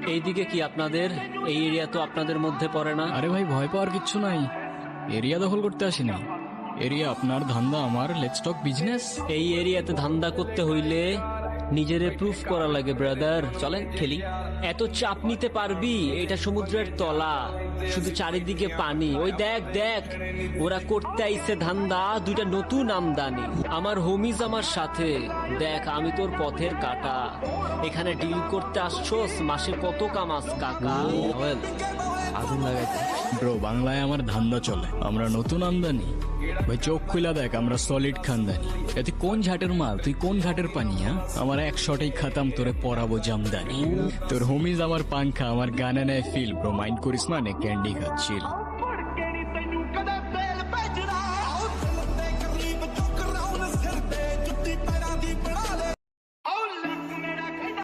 এইদিকে কি আপনাদের? এই এরিয়া তো আপনাদের মধ্যে পড়ে না। আরে ভাই, ভয় পাওয়ার কিচ্ছু নাই। এরিয়া দখল করতে আসিনি। এরিয়া আপনার, ধান্দা আমার। Let's talk business. এই এরিয়াতে ধান্দা করতে হইলে নিজেরে প্রুফ করা লাগে ব্রাদার। চলেন খেলি। এত চাপ নিতে পারবি? এটা সমুদ্রের তলা, শুধু চারিদিকে পানি। ওই দেখ দেখ, ওরা করতে আইছে ধান্দা, দুইটা নতুন আমদানি। আমার হোমিজ আমার সাথে। দেখ, আমি তোর পথের কাটা। এখানে ডিল করতে আসছোস, মাসে কত কামাস কাকা? আগুন লাগাইতে ব্রো, বাংলায় আমার ধান্দা চলে। আমরা নতুন আমদানি। ভাই চোখ খুলা দেখ, আমরা সলিড খানদানি। এতে কোন ঝাটের মাল, তুই কোন ঘাটের পানি? হ্যাঁ, আমার এক শটেই খাতাম, তোরে পরাবো জামদানি। তোর হোমিজ আমার পাংখা, আমার গানে নেয় ফিল। ব্রো মাইন্ড করিস না, নে ক্যান্ডি খাচ্ছিল।